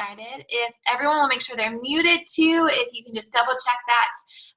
excited. If everyone will make sure they're muted too, if you can just double check that.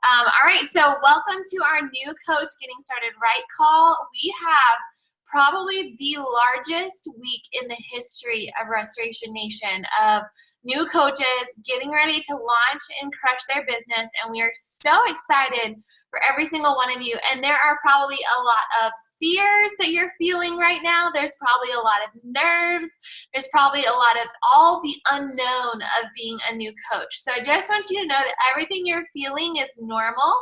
All right, so welcome to our new Coach Getting Started Right call. We have probably the largest week in the history of Restoration Nation of new coaches getting ready to launch and crush their business, and we are so excited for every single one of you. And there are probably a lot of fears that you're feeling right now. There's probably a lot of nerves. There's probably a lot of all the unknown of being a new coach. So I just want you to know that everything you're feeling is normal,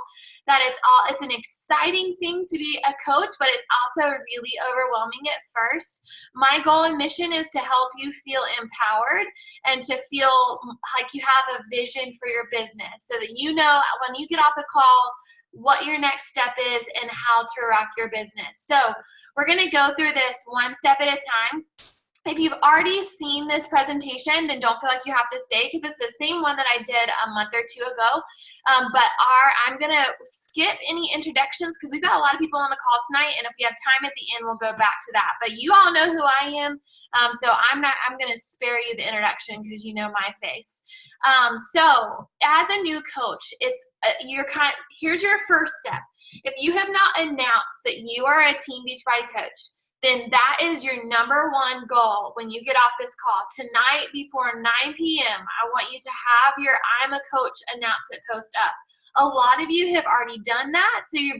that it's an exciting thing to be a coach, but it's also really overwhelming at first. My goal and mission is to help you feel empowered and to feel like you have a vision for your business so that you know when you get off the call what your next step is and how to rock your business. So we're going to go through this one step at a time. If you've already seen this presentation, then don't feel like you have to stay because it's the same one that I did a month or two ago. I'm going to skip any introductions because we've got a lot of people on the call tonight, and if we have time at the end, we'll go back to that. But you all know who I am, so I'm going to spare you the introduction because you know my face. So as a new coach, here's your first step. If you have not announced that you are a Team Beachbody coach, then that is your number one goal when you get off this call. Tonight before 9 p.m., I want you to have your I'm a Coach announcement post up. A lot of you have already done that, so you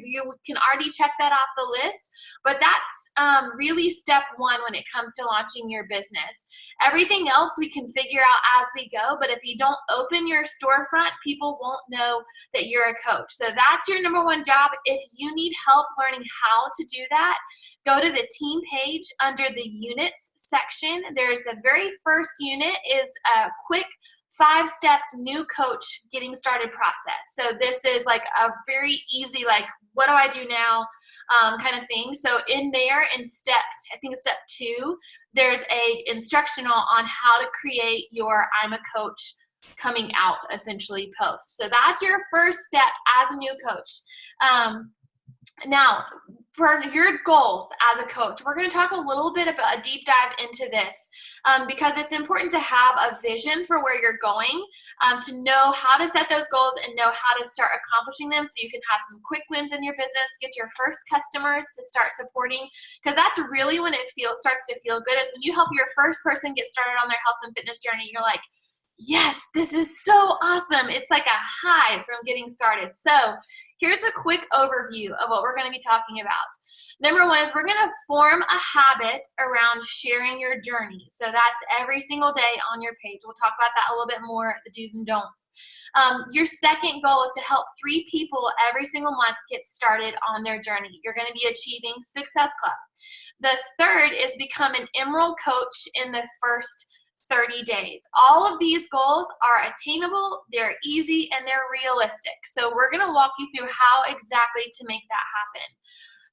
can already check that off the list, but that's really step one when it comes to launching your business. Everything else we can figure out as we go, but if you don't open your storefront, people won't know that you're a coach. So that's your number one job. If you need help learning how to do that, go to the team page under the units section. There's the very first unit is a quick 5-step new coach getting started process. So this is like a very easy, like, what do I do now kind of thing. So in there, I think it's step 2, there's a instructional on how to create your I'm a Coach coming out essentially post. So that's your first step as a new coach. Now, for your goals as a coach, we're going to talk a little bit about a deep dive into this because it's important to have a vision for where you're going, to know how to set those goals and know how to start accomplishing them so you can have some quick wins in your business, get your first customers to start supporting, because that's really when it starts to feel good, is when you help your first person get started on their health and fitness journey. You're like, yes, this is so awesome. It's like a high from getting started. So here's a quick overview of what we're going to be talking about. Number one is we're going to form a habit around sharing your journey. So that's every single day on your page. We'll talk about that a little bit more, the do's and don'ts. Your second goal is to help 3 people every single month get started on their journey. You're going to be achieving Success Club. The third is become an Emerald Coach in the first 30 days. All of these goals are attainable, they're easy, and they're realistic. So we're going to walk you through how exactly to make that happen.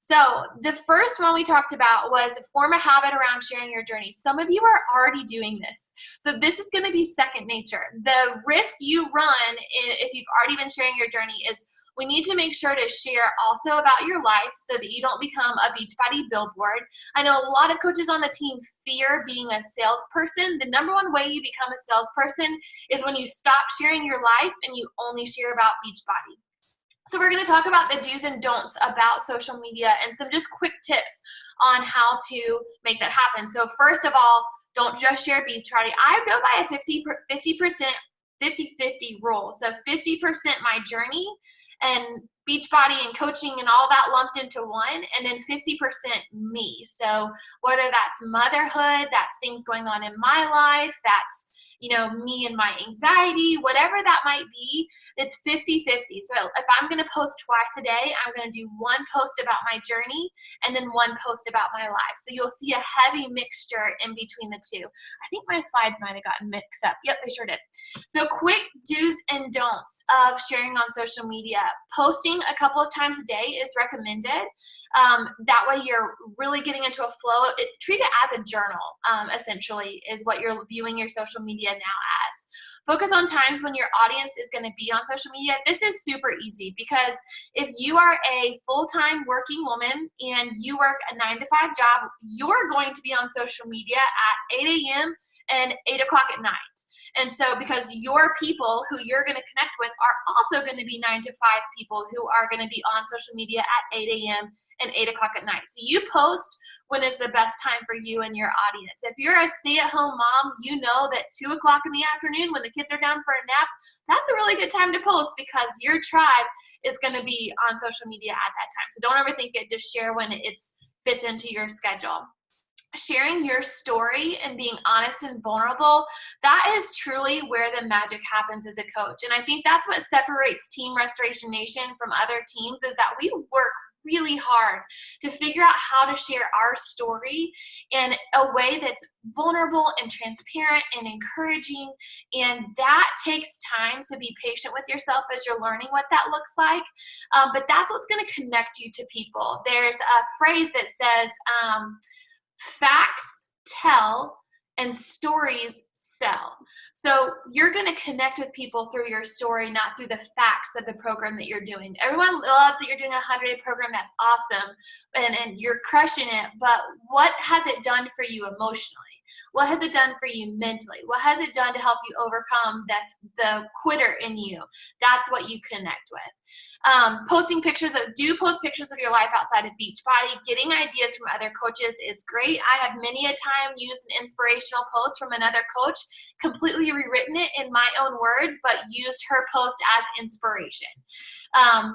So the first one we talked about was form a habit around sharing your journey. Some of you are already doing this. So this is going to be second nature. The risk you run if you've already been sharing your journey is we need to make sure to share also about your life so that you don't become a Beachbody billboard. I know a lot of coaches on the team fear being a salesperson. The number one way you become a salesperson is when you stop sharing your life and you only share about Beachbody. So we're going to talk about the do's and don'ts about social media and some just quick tips on how to make that happen. So first of all, don't just share Beachbody. I go by a 50% rule. So 50% my journey and Beachbody and coaching and all that lumped into one, and then 50% me. So whether that's motherhood, that's things going on in my life, that's me and my anxiety, whatever that might be, it's 50-50. So if I'm going to post twice a day, I'm going to do one post about my journey and then one post about my life. So you'll see a heavy mixture in between the two. I think my slides might have gotten mixed up. Yep, they sure did. So quick do's and don'ts of sharing on social media. Posting a couple of times a day is recommended. That way you're really getting into a flow. Treat it as a journal, essentially, is what you're viewing your social media now as. Focus on times when your audience is going to be on social media. This is super easy because if you are a full-time working woman and you work a 9-to-5 job, you're going to be on social media at 8 a.m. and 8 o'clock at night. And so because your people who you're going to connect with are also going to be 9 to 5 people who are going to be on social media at 8 a.m. and 8 o'clock at night. So you post when is the best time for you and your audience. If you're a stay-at-home mom, you know that 2 o'clock in the afternoon when the kids are down for a nap, that's a really good time to post because your tribe is going to be on social media at that time. So don't overthink it. Just share when it fits into your schedule. Sharing your story and being honest and vulnerable, that is truly where the magic happens as a coach. And I think that's what separates Team Restoration Nation from other teams, is that we work really hard to figure out how to share our story in a way that's vulnerable and transparent and encouraging. And that takes time, so be patient with yourself as you're learning what that looks like. But that's what's going to connect you to people. There's a phrase that says, facts tell and stories sell. So you're going to connect with people through your story, not through the facts of the program that you're doing. Everyone loves that you're doing a 100-day program. That's awesome. And you're crushing it. But what has it done for you emotionally? What has it done for you mentally? What has it done to help you overcome the quitter in you? That's what you connect with. Post pictures of your life outside of Beachbody. Getting ideas from other coaches is great. I have many a time used an inspirational post from another coach, completely rewritten it in my own words, but used her post as inspiration.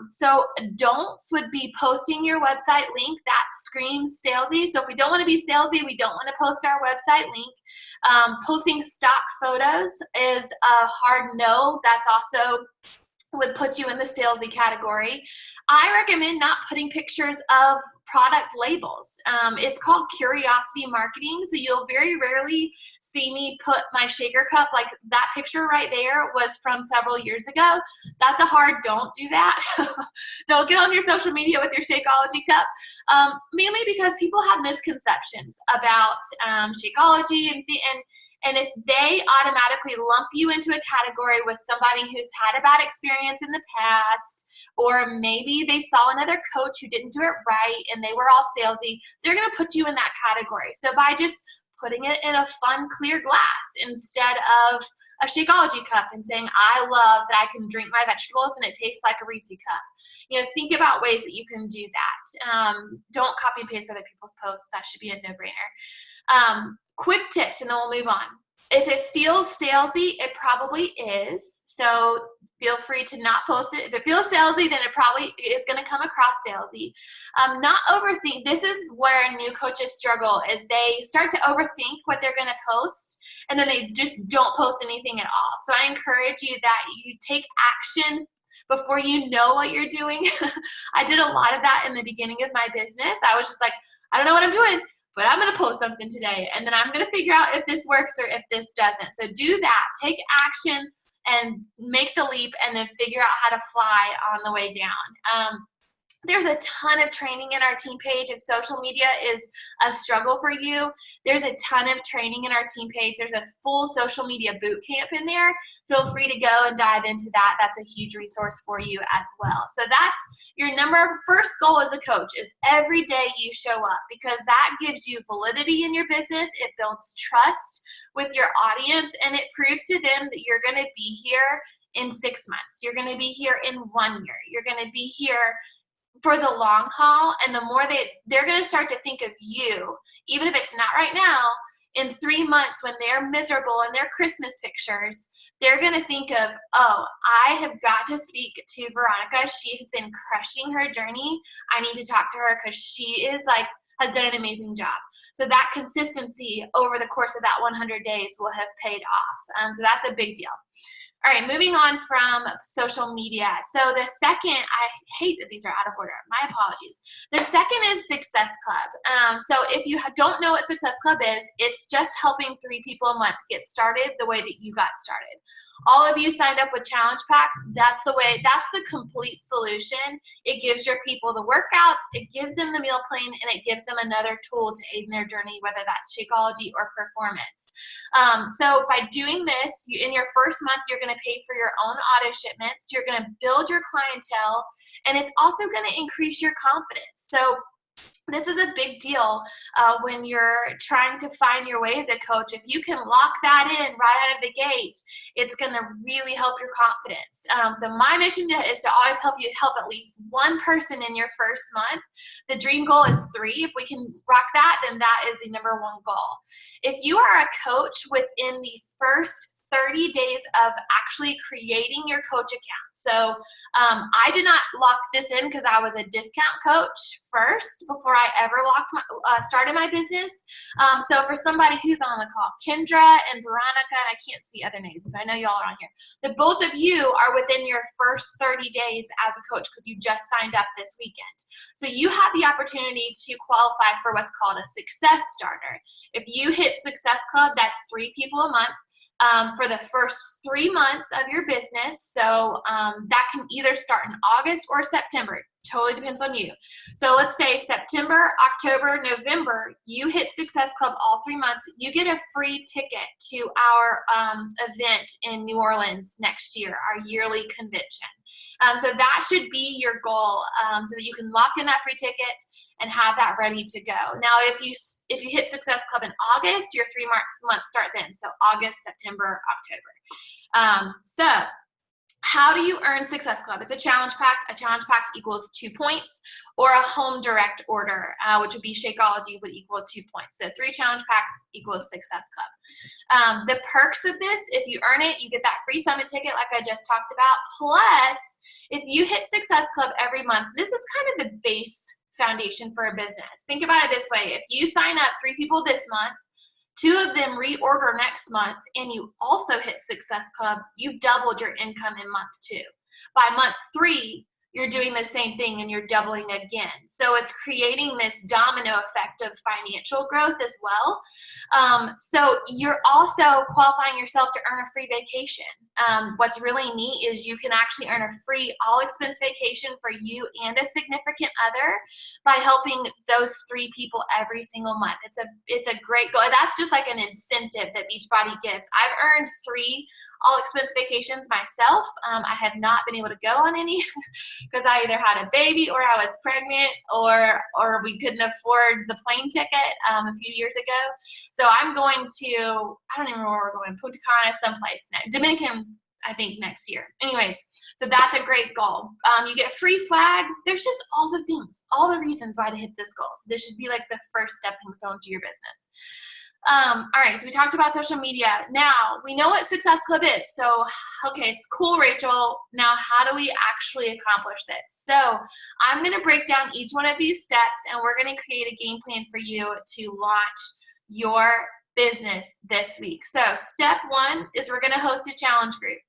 So don'ts would be posting your website link. That screams salesy. So if we don't want to be salesy, we don't want to post our website link. Posting stock photos is a hard no. That's also would put you in the salesy category. I recommend not putting pictures of product labels. It's called curiosity marketing. So you'll very rarely see me put my shaker cup, like that picture right there was from several years ago. That's a hard don't do that. Don't get on your social media with your Shakeology cup. Mainly because people have misconceptions about Shakeology and if they automatically lump you into a category with somebody who's had a bad experience in the past, or maybe they saw another coach who didn't do it right and they were all salesy, they're going to put you in that category. So by just putting it in a fun, clear glass instead of a Shakeology cup and saying, I love that I can drink my vegetables and it tastes like a Reese cup. Think about ways that you can do that. Don't copy and paste other people's posts. That should be a no-brainer. Quick tips, and then we'll move on. If it feels salesy, it probably is. So feel free to not post it. If it feels salesy, then it probably is going to come across salesy. Not overthink. This is where new coaches struggle, is they start to overthink what they're going to post, and then they just don't post anything at all. So I encourage you that you take action before you know what you're doing. I did a lot of that in the beginning of my business. I was just like, I don't know what I'm doing, but I'm going to post something today, and then I'm going to figure out if this works or if this doesn't. So do that. Take action and make the leap, and then figure out how to fly on the way down. There's a ton of training in our team page. If social media is a struggle for you, there's a ton of training in our team page. There's a full social media boot camp in there. Feel free to go and dive into that. That's a huge resource for you as well. So that's your first goal as a coach, is every day you show up, because that gives you validity in your business. It builds trust with your audience, and it proves to them that you're going to be here in 6 months. You're going to be here in 1 year. You're going to be here for the long haul, and the more they're going to start to think of you, even if it's not right now, in 3 months when they're miserable in their Christmas pictures, they're going to think of, oh, I have got to speak to Veronica. She has been crushing her journey. I need to talk to her because she has done an amazing job. So that consistency over the course of that 100 days will have paid off. So that's a big deal. All right, moving on from social media. So the second, I hate that these are out of order. My apologies. The second is Success Club. So if you don't know what Success Club is, it's just helping 3 people a month get started the way that you got started. All of you signed up with challenge packs. That's the complete solution. It gives your people the workouts, it gives them the meal plan, and it gives them another tool to aid in their journey, whether that's Shakeology or performance. So by doing this, in your first month, you're going to pay for your own auto shipments. You're going to build your clientele, and it's also going to increase your confidence. So This is a big deal when you're trying to find your way as a coach. If you can lock that in right out of the gate, it's going to really help your confidence. So my mission is to always help at least one person in your first month. The dream goal is 3. If we can rock that, then that is the number 1 goal. If you are a coach within the first 30 days of actually creating your coach account. So I did not lock this in because I was a discount coach first before I ever started my business. So for somebody who's on the call, Kendra and Veronica, and I can't see other names, but I know y'all are on here. The both of you are within your first 30 days as a coach because you just signed up this weekend. So you have the opportunity to qualify for what's called a success starter. If you hit Success Club, that's 3 people a month. For the first 3 months of your business. So that can either start in August or September. Totally depends on you. So let's say September, October, November, you hit Success Club all 3 months. You get a free ticket to our event in New Orleans next year, our yearly convention. So that should be your goal so that you can lock in that free ticket and have that ready to go. Now, if you hit Success Club in August, your 3 months start then. So August, September, October. So how do you earn Success Club? It's a challenge pack. A challenge pack equals 2 points, or a home direct order, which would be Shakeology, would equal 2 points. So 3 challenge packs equals Success Club. The perks of this, if you earn it, you get that free summit ticket like I just talked about. Plus, if you hit Success Club every month, this is kind of the base foundation for a business. Think about it this way. If you sign up 3 people this month, 2 of them reorder next month, and you also hit Success Club, you've doubled your income in month 2. By month 3, you're doing the same thing and you're doubling again. So it's creating this domino effect of financial growth as well. So you're also qualifying yourself to earn a free vacation. What's really neat is you can actually earn a free all-expense vacation for you and a significant other by helping those 3 people every single month. It's a great goal. That's just like an incentive that Beachbody gives. I've earned 3 all-expense vacations myself. I have not been able to go on any because I either had a baby or I was pregnant or we couldn't afford the plane ticket a few years ago. So I'm going to, I don't even know where we're going, Punta Cana, someplace next, Dominican, I think next year. Anyways, so that's a great goal. You get free swag. There's just all the things, all the reasons why to hit this goal. So this should be like the first stepping stone to your business. All right, so we talked about social media. Now, we know what Success Club is. So, okay, it's cool, Rachel. Now, how do we actually accomplish this? So, I'm going to break down each one of these steps, and we're going to create a game plan for you to launch your business this week. So, step 1 is we're going to host a challenge group.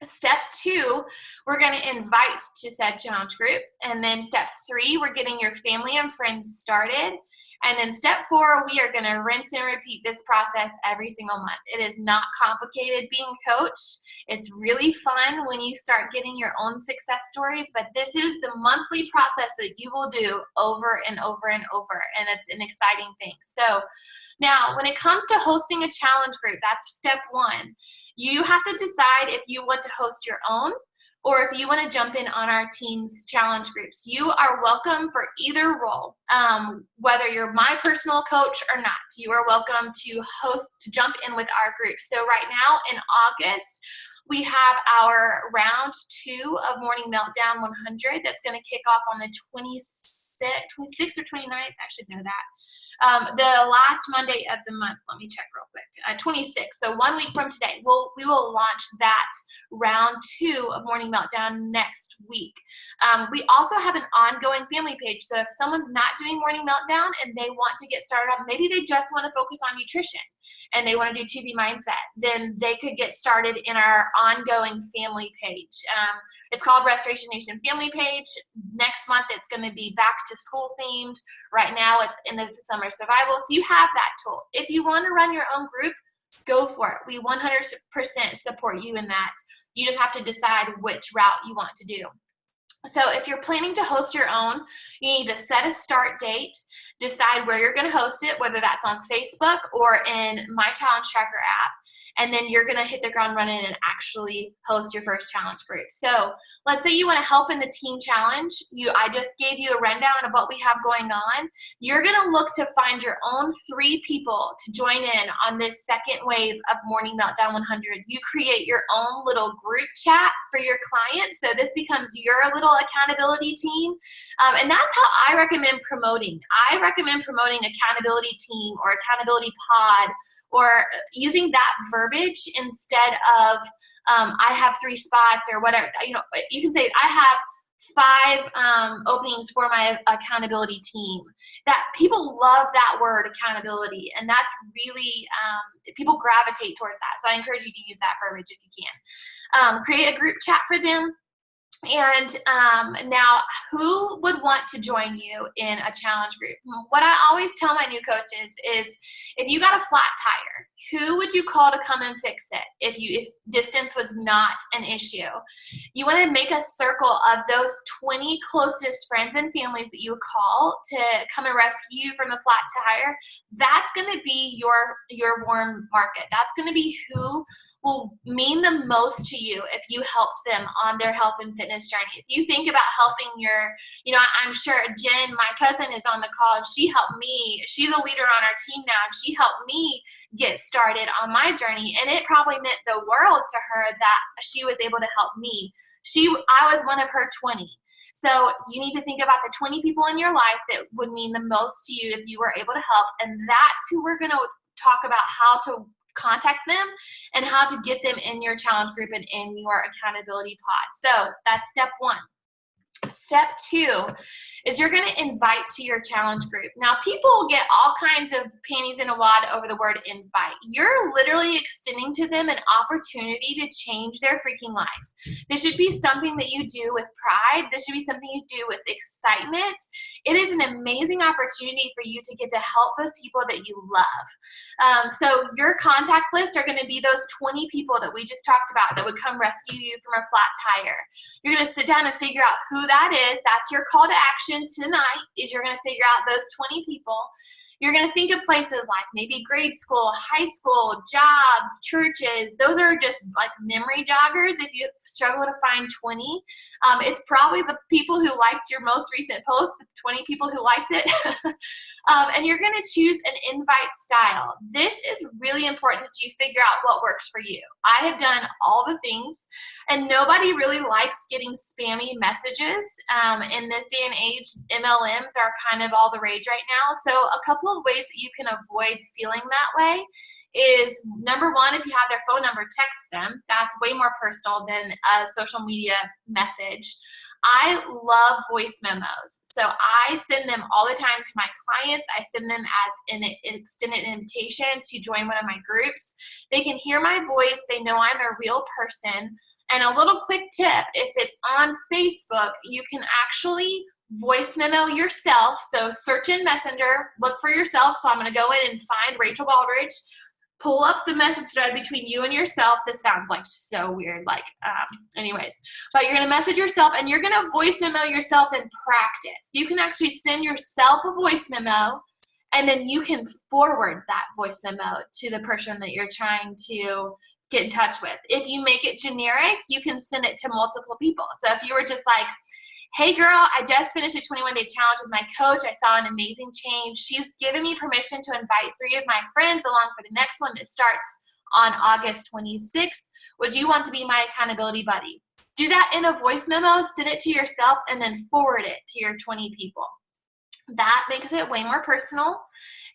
Step 2, we're going to invite to said challenge group. And then step 3, we're getting your family and friends started. And then step 4, we are going to rinse and repeat this process every single month. It is not complicated being a coach. It's really fun when you start getting your own success stories, but this is the monthly process that you will do over and over and over, and it's an exciting thing. So now, when it comes to hosting a challenge group, that's step 1. You have to decide if you want to host your own or if you want to jump in on our team's challenge groups. You are welcome for either role, whether you're my personal coach or not. You are welcome to jump in with our group. So right now in August, we have our round 2 of Morning Meltdown 100 that's going to kick off on the 26th or 29th. I should know that. The last Monday of the month, let me check real quick, 26th, so 1 week from today, we will launch that round 2 of Morning Meltdown next week. We also have an ongoing family page, so if someone's not doing Morning Meltdown and they want to get started on, maybe they just want to focus on nutrition and they want to do 2B Mindset, then they could get started in our ongoing family page. It's called Restoration Nation Family Page. Next month, it's going to be back to school themed. Right now, it's end of summer survival. So you have that tool. If you want to run your own group, go for it. We 100% support you in that. You just have to decide which route you want to do. So if you're planning to host your own, you need to set a start date, decide where you're going to host it, whether that's on Facebook or in My Challenge Tracker app, and then you're going to hit the ground running and actually host your first challenge group. So let's say you want to help in the team challenge. I just gave you a rundown of what we have going on. You're going to look to find your own 3 people to join in on this second wave of Morning Meltdown 100. You create your own little group chat for your clients. So this becomes your little accountability team. And that's how I recommend promoting. I recommend promoting accountability team or accountability pod, or using that verbiage instead of I have 3 spots or whatever. You can say I have 5 openings for my accountability team. That people love that word, accountability, and that's really people gravitate towards that. So I encourage you to use that verbiage if you can. Create a group chat for them. And now, who would want to join you in a challenge group? What I always tell my new coaches is, if you got a flat tire, who would you call to come and fix it if distance was not an issue? You want to make a circle of those 20 closest friends and families that you would call to come and rescue you from a flat tire. That's going to be your warm market. That's going to be who will mean the most to you if you helped them on their health and fitness journey. If you think about helping I'm sure Jen, my cousin, is on the call, and she helped me. She's a leader on our team now, and she helped me get started on my journey, and it probably meant the world to her that she was able to help me. I was one of her 20. So you need to think about the 20 people in your life that would mean the most to you if you were able to help, and that's who we're going to talk about how to contact them and how to get them in your challenge group and in your accountability pod. So that's step 1. Step 2 is you're going to invite to your challenge group. Now, people get all kinds of panties in a wad over the word invite. You're literally extending to them an opportunity to change their freaking life. This should be something that you do with pride. This should be something you do with excitement. It is an amazing opportunity for you to get to help those people that you love. So your contact list are going to be those 20 people that we just talked about that would come rescue you from a flat tire. You're going to sit down and figure out who that is. That's your call to action tonight, is you're going to figure out those 20 people. You're going to think of places like maybe grade school, high school, jobs, churches. Those are just like memory joggers. If you struggle to find 20, it's probably the people who liked your most recent post, the 20 people who liked it. And you're going to choose an invite style. This is really important that you figure out what works for you. I have done all the things, and nobody really likes getting spammy messages. In this day and age, MLMs are kind of all the rage right now. So a couple of ways that you can avoid feeling that way is, number 1, if you have their phone number, text them. That's way more personal than a social media message. I love voice memos. So I send them all the time to my clients. I send them as an extended invitation to join one of my groups. They can hear my voice. They know I'm a real person. And a little quick tip, if it's on Facebook, you can actually voice memo yourself. So search in Messenger, look for yourself. So I'm going to go in and find Rachel Baldridge, pull up the message thread between you and yourself. This sounds like so weird, anyways. But you're going to message yourself, and you're going to voice memo yourself in practice. You can actually send yourself a voice memo, and then you can forward that voice memo to the person that you're trying to get in touch with. If you make it generic, you can send it to multiple people. So if you were just like, hey girl, I just finished a 21-day challenge with my coach. I saw an amazing change. She's given me permission to invite 3 of my friends along for the next one that starts on August 26th. Would you want to be my accountability buddy? Do that in a voice memo, send it to yourself, and then forward it to your 20 people. That makes it way more personal.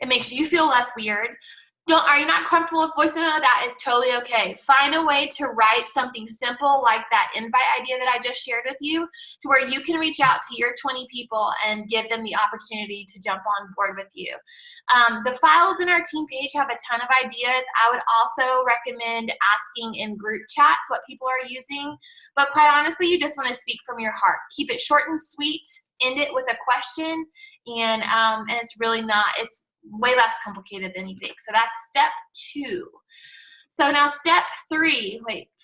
It makes you feel less weird. Are you not comfortable with voice memo? That is totally okay. Find a way to write something simple like that invite idea that I just shared with you, to where you can reach out to your 20 people and give them the opportunity to jump on board with you. The files in our team page have a ton of ideas. I would also recommend asking in group chats what people are using. But quite honestly, you just want to speak from your heart. Keep it short and sweet. End it with a question. And it's really not, it's way less complicated than you think. So that's step 2. So now step 3,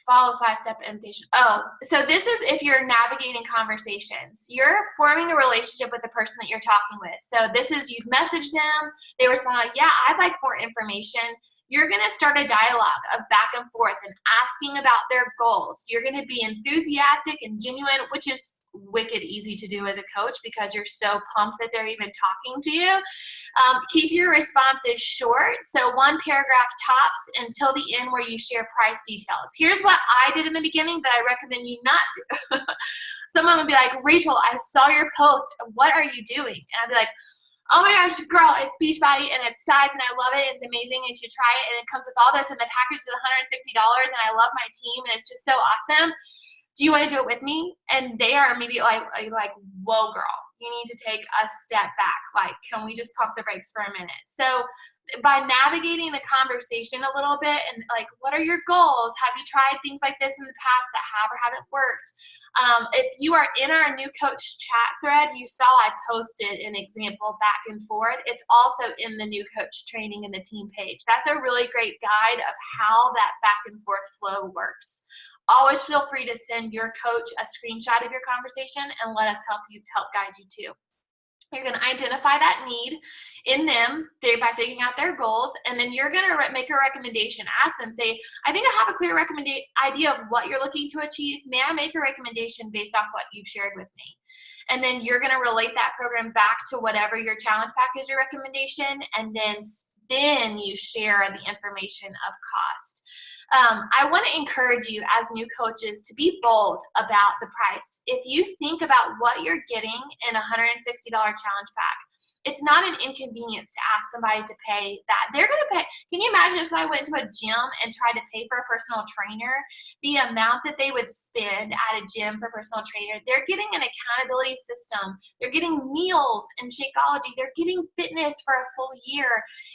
Follow 5-step invitation. Oh, so this is if you're navigating conversations. You're forming a relationship with the person that you're talking with. So this is, you've messaged them, they respond like, yeah, I'd like more information. You're going to start a dialogue of back and forth and asking about their goals. You're going to be enthusiastic and genuine, which is wicked easy to do as a coach because you're so pumped that they're even talking to you. Keep your responses short, so 1 paragraph tops until the end where you share price details. Here's what I did in the beginning that I recommend you not do. Someone would be like, Rachel, I saw your post. What are you doing? And I'd be like, oh my gosh, girl, it's Beachbody and it's size and I love it. It's amazing and you should try it. And it comes with all this and the package is $160 and I love my team and it's just so awesome. Do you want to do it with me? And they are immediately like, whoa, girl, you need to take a step back. Like, can we just pump the brakes for a minute? So by navigating the conversation a little bit and like, what are your goals? Have you tried things like this in the past that have or haven't worked? If you are in our new coach chat thread, you saw I posted an example back and forth. It's also in the new coach training in the team page. That's a really great guide of how that back and forth flow works. Always feel free to send your coach a screenshot of your conversation and let us help guide you too. You're going to identify that need in them by figuring out their goals, and then you're going to make a recommendation. Ask them, say, I think I have a clear idea of what you're looking to achieve. May I make a recommendation based off what you've shared with me? And then you're going to relate that program back to whatever your challenge pack is, your recommendation, and then you share the information of cost. I want to encourage you as new coaches to be bold about the price. If you think about what you're getting in a $160 challenge pack, it's not an inconvenience to ask somebody to pay that. They're going to pay. Can you imagine if I went to a gym and tried to pay for a personal trainer, the amount that they would spend at a gym for a personal trainer? They're getting an accountability system. They're getting meals and Shakeology. They're getting fitness for a full year.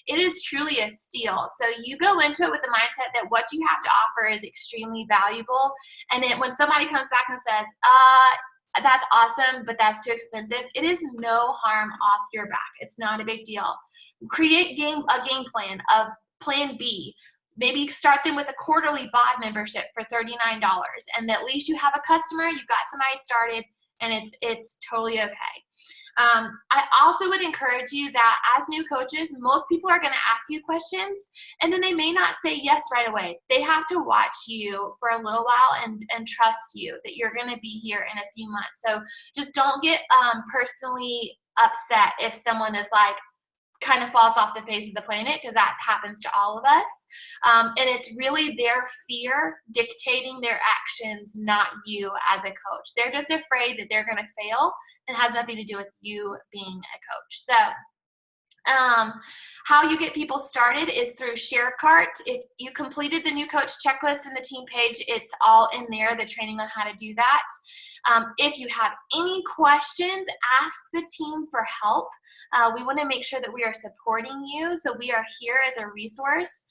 It is truly a steal. So you go into it with the mindset that what you have to offer is extremely valuable. And then when somebody comes back and says, that's awesome, but that's too expensive, it is no harm off your back. It's not a big deal. Create a game plan of plan B. Maybe start them with a quarterly BOD membership for $39, and at least you have a customer, you've got somebody started, and it's totally okay. I also would encourage you that as new coaches, most people are going to ask you questions, and then they may not say yes right away. They have to watch you for a little while and trust you that you're going to be here in a few months. So just don't get personally upset if someone is like, kind of falls off the face of the planet, because that happens to all of us. And it's really their fear dictating their actions, not you as a coach. They're just afraid that they're going to fail, and it has nothing to do with you being a coach. So how you get people started is through ShareCart. If you completed the new coach checklist in the team page, it's all in there, the training on how to do that. If you have any questions, ask the team for help. We want to make sure that we are supporting you, so we are here as a resource.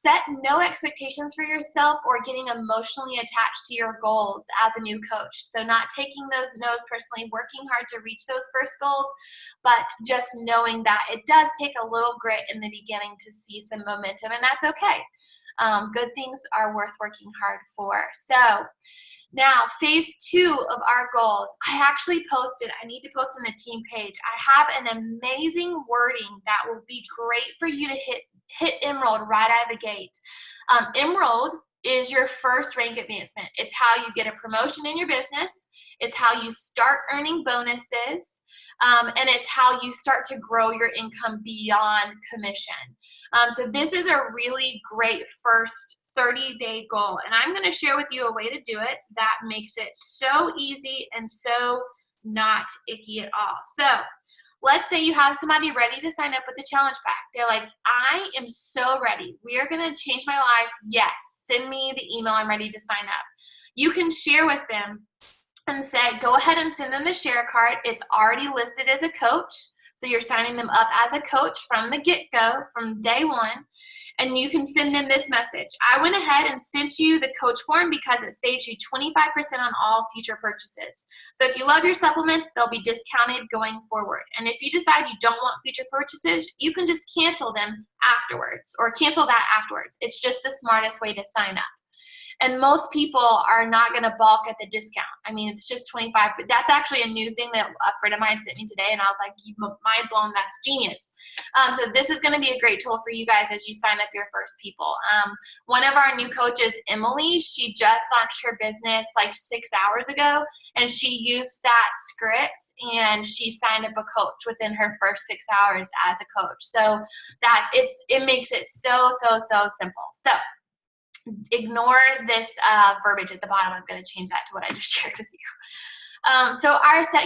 Set no expectations for yourself or getting emotionally attached to your goals as a new coach. So not taking those no's personally, working hard to reach those first goals, but just knowing that it does take a little grit in the beginning to see some momentum, and that's okay. Good things are worth working hard for. So now, phase 2 of our goals, I actually posted, I need to post on the team page. I have an amazing wording that will be great for you to hit Emerald right out of the gate. Emerald is your first rank advancement. It's how you get a promotion in your business. It's how you start earning bonuses. And it's how you start to grow your income beyond commission. So this is a really great first 30-day goal, and I'm going to share with you a way to do it that makes it so easy and so not icky at all. So let's say you have somebody ready to sign up with the challenge pack. They're like, I am so ready. We are going to change my life. Yes, send me the email. I'm ready to sign up. You can share with them and say, go ahead and send them the ShareCart. It's already listed as a coach. So you're signing them up as a coach from the get-go, from day one. And you can send them this message. I went ahead and sent you the coach form because it saves you 25% on all future purchases. So if you love your supplements, they'll be discounted going forward. And if you decide you don't want future purchases, you can just cancel them afterwards, or cancel that afterwards. It's just the smartest way to sign up. And most people are not going to balk at the discount. I mean, it's just 25. That's actually a new thing that a friend of mine sent me today, and I was like, mind blown, that's genius. So this is going to be a great tool for you guys as you sign up your first people. One of our new coaches, Emily, she just launched her business like 6 hours ago, and she used that script and she signed up a coach within her first 6 hours as a coach. So that it makes it so simple. So ignore this verbiage at the bottom. I'm going to change that to what I just shared with you. So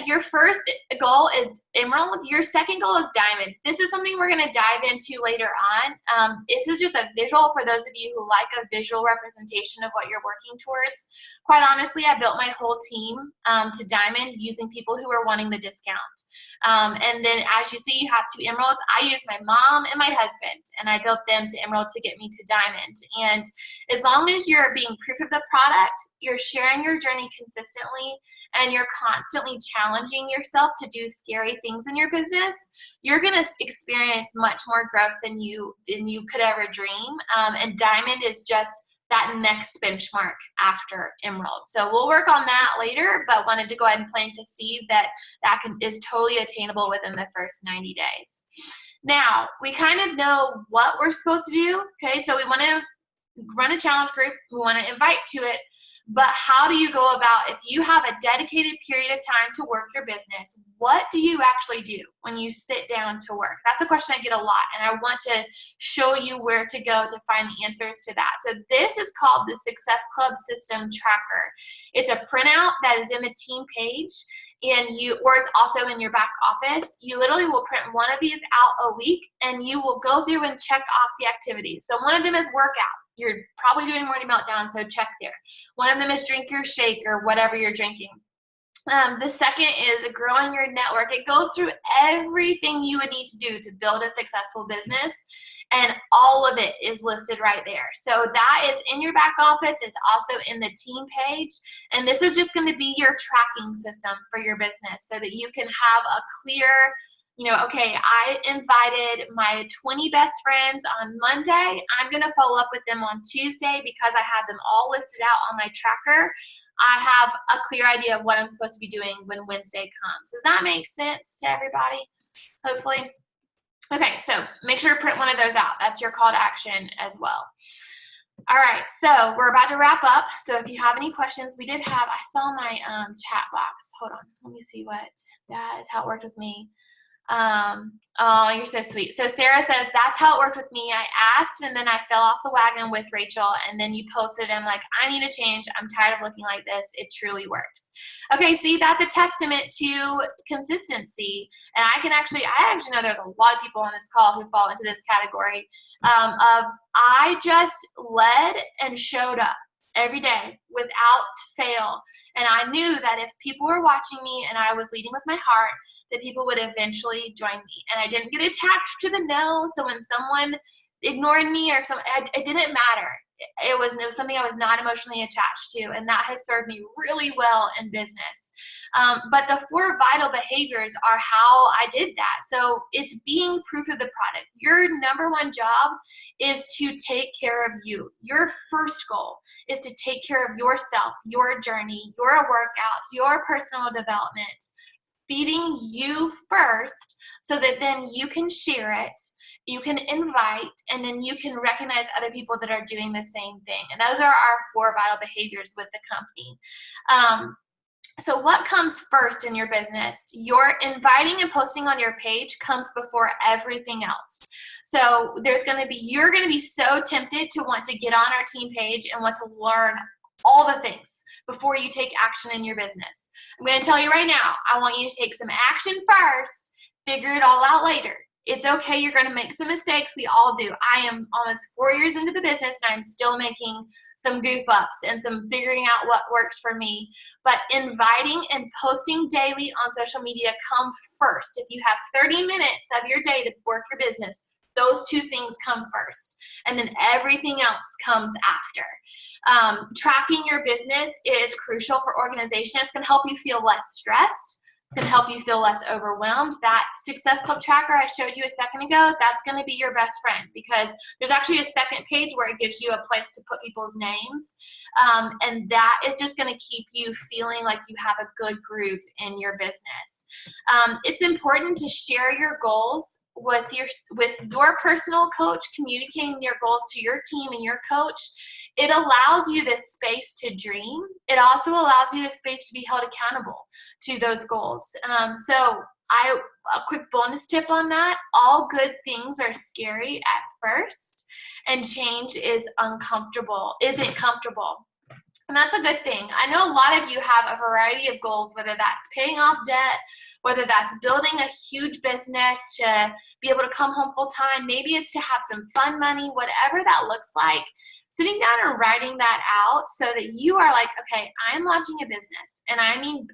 your first goal is Emerald. Your second goal is Diamond. This is something we're going to dive into later on. This is just a visual for those of you who like a visual representation of what you're working towards. Quite honestly, I built my whole team to Diamond using people who were wanting the discount. And then as you see, you have 2 emeralds. I use my mom and my husband, and I built them to emerald to get me to diamond. And as long as you're being proof of the product, you're sharing your journey consistently, and you're constantly challenging yourself to do scary things in your business, you're going to experience much more growth than you could ever dream. And diamond is just that next benchmark after emerald. So we'll work on that later, but wanted to go ahead and plant the seed that is totally attainable within the first 90 days. Now, we kind of know what we're supposed to do, okay? So we want to run a challenge group. We want to invite to it. But how do you go about, if you have a dedicated period of time to work your business, what do you actually do when you sit down to work? That's a question I get a lot, and I want to show you where to go to find the answers to that. So this is called the Success Club System Tracker. It's a printout that is in the team page, or it's also in your back office. You literally will print one of these out a week, and you will go through and check off the activities. So one of them is workout. You're probably doing Morning Meltdown, so check there. One of them is drink your shake or whatever you're drinking. The second is growing your network. It goes through everything you would need to do to build a successful business, and all of it is listed right there. So that is in your back office. It's also in the team page, and this is just going to be your tracking system for your business so that you can have a clear, okay, I invited my 20 best friends on Monday. I'm going to follow up with them on Tuesday because I have them all listed out on my tracker. I have a clear idea of what I'm supposed to be doing when Wednesday comes. Does that make sense to everybody? Hopefully. Okay, so make sure to print one of those out. That's your call to action as well. All right, so we're about to wrap up. So if you have any questions, I saw my chat box. Hold on, let me see that is how it worked with me. Oh, you're so sweet. So Sarah says, that's how it worked with me. I asked, and then I fell off the wagon with Rachel, and then you posted, I'm like, I need a change. I'm tired of looking like this. It truly works. Okay, see, that's a testament to consistency. And I actually know there's a lot of people on this call who fall into this category of I just led and showed up every day without fail. And I knew that if people were watching me and I was leading with my heart, that people would eventually join me. And I didn't get attached to the no. So when someone ignored me or something, it didn't matter. It was something I was not emotionally attached to, and that has served me really well in business. But the 4 vital behaviors are how I did that. So it's being proof of the product. Your number one job is to take care of you. Your first goal is to take care of yourself, your journey, your workouts, your personal development. Feeding you first so that then you can share it, you can invite, and then you can recognize other people that are doing the same thing. And those are our 4 vital behaviors with the company. So what comes first in your business? Your inviting and posting on your page comes before everything else. So you're going to be so tempted to want to get on our team page and want to learn all the things before you take action in your business. I'm going to tell you right now, I want you to take some action first, figure it all out later. It's okay, you're going to make some mistakes. We all do. I am almost 4 years into the business, and I'm still making some goof ups and some figuring out what works for me. But inviting and posting daily on social media come first. If you have 30 minutes of your day to work your business, those 2 things come first, and then everything else comes after. Tracking your business is crucial for organization. It's going to help you feel less stressed. It's going to help you feel less overwhelmed. That Success Club tracker I showed you a second ago, that's going to be your best friend, because there's actually a second page where it gives you a place to put people's names. And that is just going to keep you feeling like you have a good groove in your business. It's important to share your goals with your personal coach, communicating your goals to your team and your coach. It allows you this space to dream. It also allows you the space to be held accountable to those goals. So a quick bonus tip on that: all good things are scary at first, and change isn't comfortable. And that's a good thing. I know a lot of you have a variety of goals, whether that's paying off debt, whether that's building a huge business to be able to come home full time. Maybe it's to have some fun money, whatever that looks like. Sitting down and writing that out so that you are like, okay, I'm launching a business, and I mean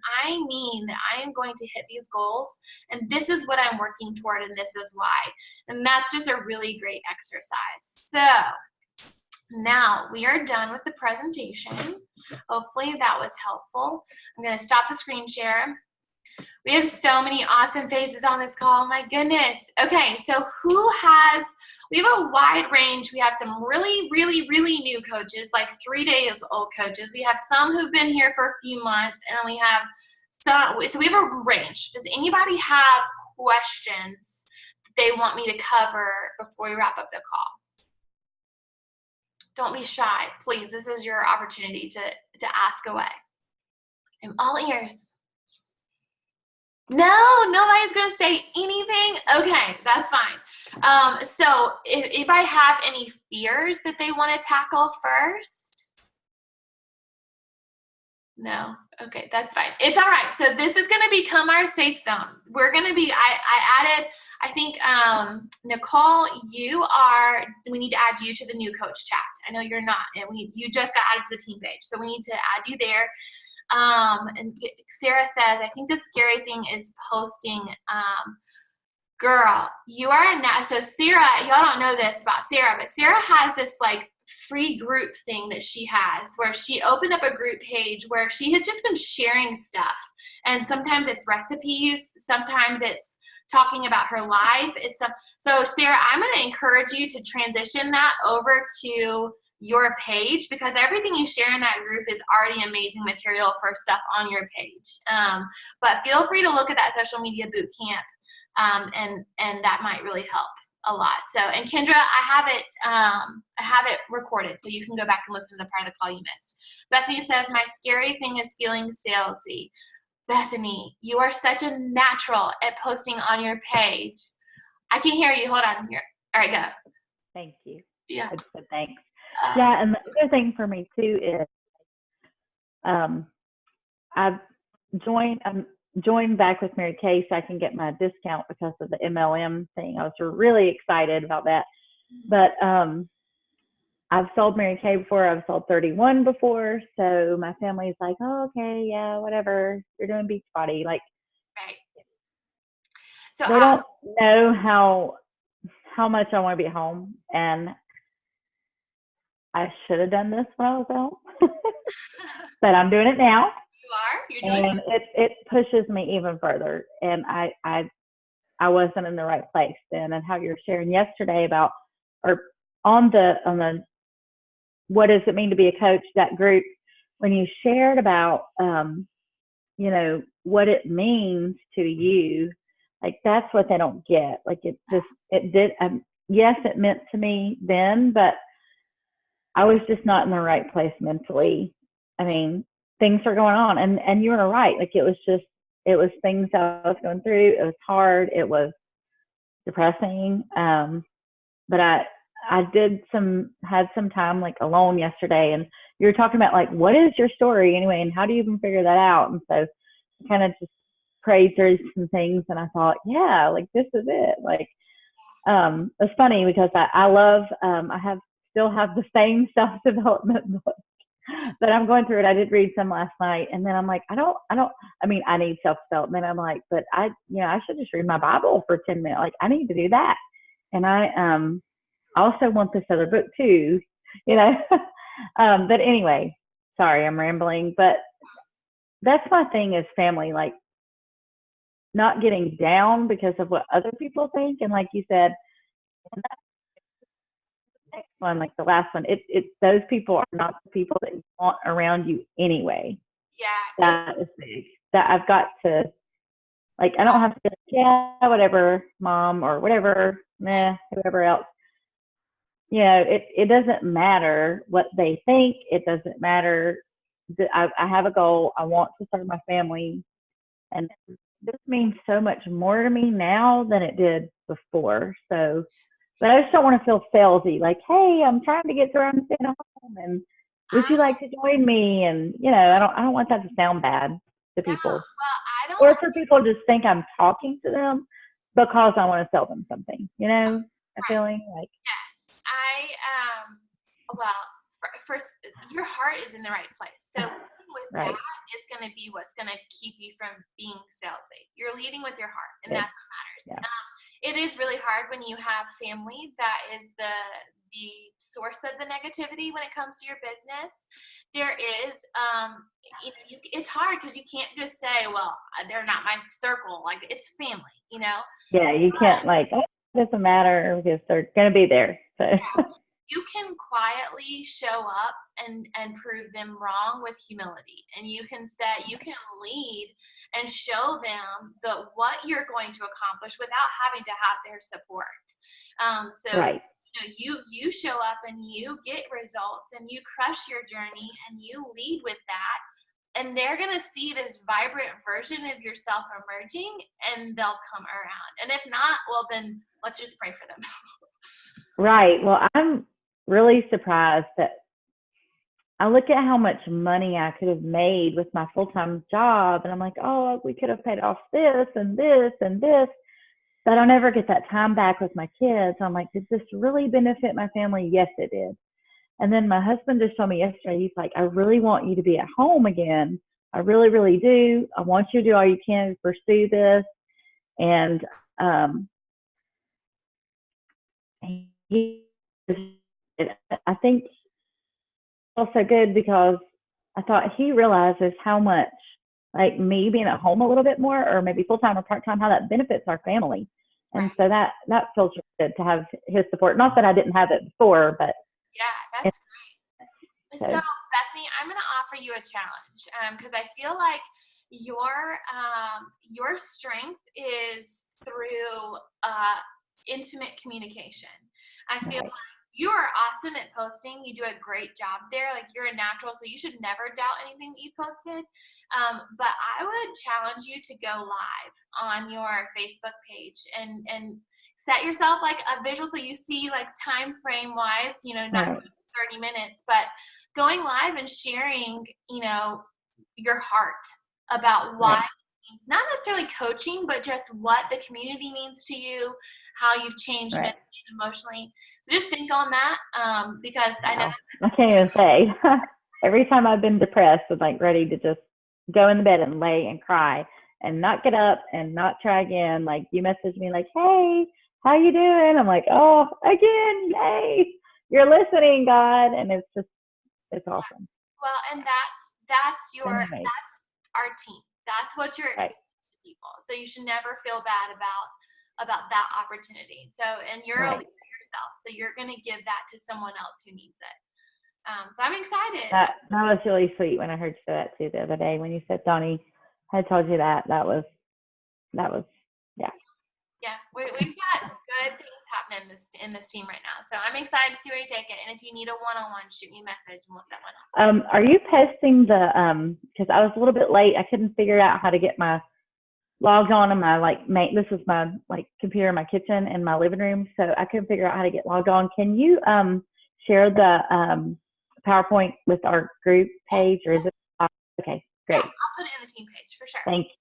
that I am going to hit these goals, and this is what I'm working toward, and this is why. And that's just a really great exercise. So now we are done with the presentation. Hopefully that was helpful. I'm going to stop the screen share. We have so many awesome faces on this call. My goodness. Okay, so we have a wide range. We have some really, really, really new coaches, like 3 days old coaches. We have some who've been here for a few months, and we have so we have a range. Does anybody have questions they want me to cover before we wrap up the call? Don't be shy, please. This is your opportunity to ask away. I'm all ears. No, nobody's gonna say anything? Okay, that's fine. So if I have any fears that they want to tackle first? No? Okay, that's fine. It's all right. So this is gonna become our safe zone. We're gonna be, I added, I think, Nicole, we need to add you to the new coach chat. I know you're not, and you just got added to the team page, so we need to add you there. And Sarah says, I think the scary thing is posting, girl, you are now. So Sarah, y'all don't know this about Sarah, but Sarah has this like free group thing that she has where she opened up a group page where she has just been sharing stuff. And sometimes it's recipes, sometimes it's talking about her life. So Sarah, I'm going to encourage you to transition that over to your page, because everything you share in that group is already amazing material for stuff on your page. But feel free to look at that social media boot camp, and that might really help a lot. So, and Kendra, I have it recorded, so you can go back and listen to the part of the call you missed. Bethany says, my scary thing is feeling salesy. Bethany, you are such a natural at posting on your page. I can hear you. Hold on here. All right, go. Thank you. Yeah. Thanks. Yeah, and the other thing for me too is I've joined back with Mary Kay so I can get my discount because of the MLM thing. I was really excited about that. But I've sold Mary Kay before. I've sold 31 before. So my family's like, oh, okay, yeah, whatever. You're doing Beachbody. Like, right. So they don't know how much I want to be at home. And I should have done this when I was at home, but I'm doing it now. You're doing it. It pushes me even further. And I wasn't in the right place then. And how you were sharing yesterday about, or on the what does it mean to be a coach, that group, when you shared about, you know, what it means to you, like that's what they don't get. Like yes, it meant to me then, but I was just not in the right place mentally. I mean, things are going on, and you were right. Like it was things I was going through. It was hard. It was depressing. But I had some time like alone yesterday, and you were talking about like, what is your story anyway, and how do you even figure that out? And so I kind of just prayed through some things, and I thought, yeah, like this is it. Like, it's funny because I love, I still have the same self-development book that I'm going through it. I did read some last night, and then I'm like, I mean, I need self-development. I'm like, but I should just read my Bible for 10 minutes. Like, I need to do that. And I also want this other book too, you know. But anyway, sorry, I'm rambling, but that's my thing is family. Like, not getting down because of what other people think. And like you said, next one, like the last one, it's those people are not the people that you want around you anyway. Yeah. That is big. That I've got to, like, I don't have to be like, yeah, whatever, mom, or whatever, whoever else. It doesn't matter what they think. It doesn't matter. I have a goal. I want to serve my family. And this means so much more to me now than it did before. So, but I just don't want to feel salesy. Like, hey, I'm trying to get around and stay at home, and would you like to join me? And I don't want that to sound bad to No, people, well, I don't. or for people to just think I'm talking to them because I want to sell them something. I'm feeling like. Yes, well, first, your heart is in the right place. So leading with Right. that is going to be what's going to keep you from being salesy. You're leading with your heart, and Good. that's what matters. Yeah. It is really hard when you have family that is the source of the negativity when it comes to your business. There is, it's hard because you can't just say, well, they're not my circle. Like, it's family, Yeah, you can't like, oh, it doesn't matter because they're going to be there. So. Yeah. You can quietly show up and prove them wrong with humility, and you can lead and show them what you're going to accomplish without having to have their support. Right. You show up and you get results and you crush your journey and you lead with that, and they're going to see this vibrant version of yourself emerging, and they'll come around. And if not, well, then let's just pray for them. Right. Well, I'm really surprised that I look at how much money I could have made with my full-time job, and I'm like, oh, we could have paid off this and this and this, but I'll never get that time back with my kids. I'm like, did this really benefit my family? Yes, it did. And then my husband just told me yesterday, he's like, I really want you to be at home again. I really, really do. I want you to do all you can to pursue this. And I think also good because I thought he realizes how much, like, me being at home a little bit more, or maybe full-time or part-time, how that benefits our family. And so that feels good to have his support. Not that I didn't have it before, but yeah, that's great. So Bethany, I'm going to offer you a challenge because I feel like your strength is through intimate communication. I feel like you are awesome at posting. You do a great job there. Like, you're a natural, so you should never doubt anything that you posted. But I would challenge you to go live on your Facebook page and set yourself like a visual so you see, like, time frame wise, not 30 minutes, but going live and sharing, your heart about why it means, not necessarily coaching, but just what the community means to you, how you've changed mentally and emotionally. So just think on that, because I know I can't even say. Every time I've been depressed and like ready to just go in the bed and lay and cry and not get up and not try again, like, you message me like, hey, how you doing? I'm like, oh, again, yay, you're listening, God. And it's awesome. Well, and that's our team. That's what you're explaining to people. So you should never feel bad about that opportunity. So, and you're a leader yourself, so you're going to give that to someone else who needs it. So I'm excited. That was really sweet when I heard you say that too the other day, when you said Donnie had told you that. That was yeah. We've got some good things happening in this team right now. So I'm excited to see where you take it. And if you need a one-on-one, shoot me a message and we'll set one up. Are you posting the because I was a little bit late. I couldn't figure out how to get my logged on in my this is my computer in my kitchen and my living room, so I couldn't figure out how to get logged on. Can you share the PowerPoint with our group page, or is it okay? Great. Yeah, I'll put it in the team page for sure. Thank you.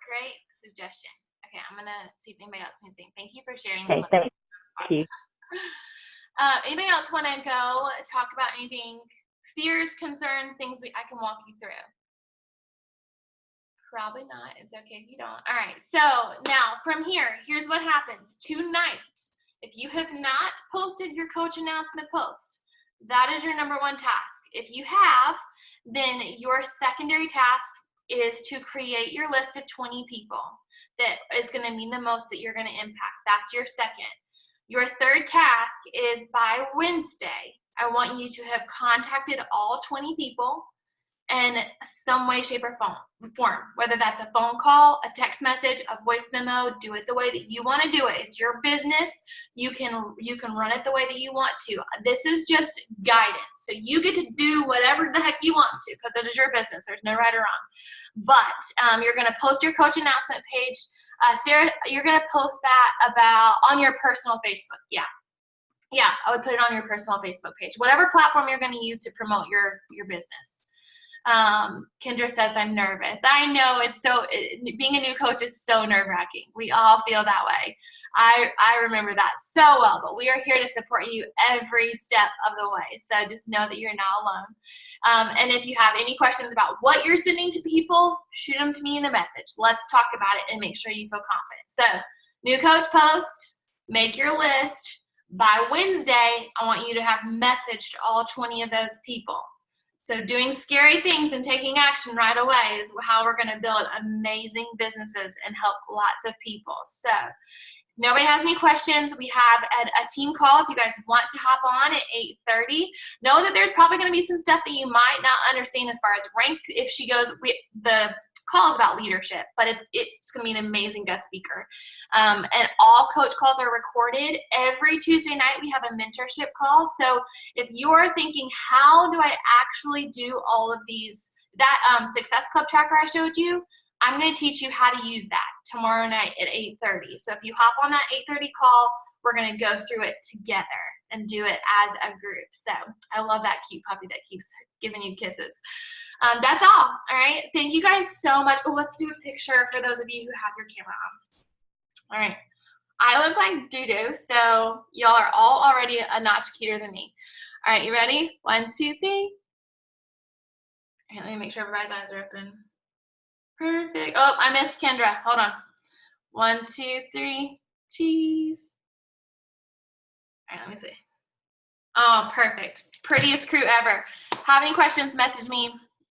Great suggestion. Okay, I'm gonna see if anybody else needs anything. Thank you for sharing. Okay, thank you. Anybody else want to go talk about anything? Fears, concerns, things I can walk you through? Probably not. It's okay if you don't. All right. So now from here's what happens. Tonight, if you have not posted your coach announcement post, that is your number one task. If you have, then your secondary task is to create your list of 20 people that is going to mean the most that you're going to impact. That's your second. Your third task is by Wednesday, I want you to have contacted all 20 people in some way, shape, or form, whether that's a phone call, a text message, a voice memo. Do it the way that you want to do it. It's your business. You can run it the way that you want to. This is just guidance. So you get to do whatever the heck you want to, because it is your business. There's no right or wrong. But you're going to post your coach announcement page. Sarah, you're going to post that on your personal Facebook. Yeah, I would put it on your personal Facebook page, whatever platform you're going to use to promote your business. Kendra says, I'm nervous. I know, being a new coach is so nerve-wracking. We all feel that way. I remember that so well, but we are here to support you every step of the way. So just know that you're not alone. And if you have any questions about what you're sending to people, shoot them to me in a message. Let's talk about it and make sure you feel confident. So new coach post, make your list. By Wednesday, I want you to have messaged all 20 of those people. So doing scary things and taking action right away is how we're going to build amazing businesses and help lots of people. So if nobody has any questions, we have a team call if you guys want to hop on at 8:30. Know that there's probably going to be some stuff that you might not understand as far as rank. If she goes, the call is about leadership, but it's going to be an amazing guest speaker. And all coach calls are recorded. Every Tuesday night we have a mentorship call. So if you're thinking, how do I actually do all of these, that Success Club tracker I showed you, I'm going to teach you how to use that tomorrow night at 8:30. So if you hop on that 8:30 call, we're going to go through it together and do it as a group. So I love that cute puppy that keeps giving you kisses. That's all right? Thank you guys so much. Oh, let's do a picture for those of you who have your camera on. All right. I look like doo-doo, so y'all are all already a notch cuter than me. All right, you ready? 1, 2, 3. All right, let me make sure everybody's eyes are open. Perfect. Oh, I missed Kendra. Hold on. 1, 2, 3. Cheese. All right, let me see. Oh, perfect. Prettiest crew ever. Have any questions, message me.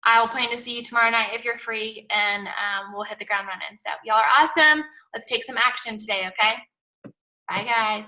I will plan to see you tomorrow night if you're free, and we'll hit the ground running. So y'all are awesome. Let's take some action today, okay? Bye, guys.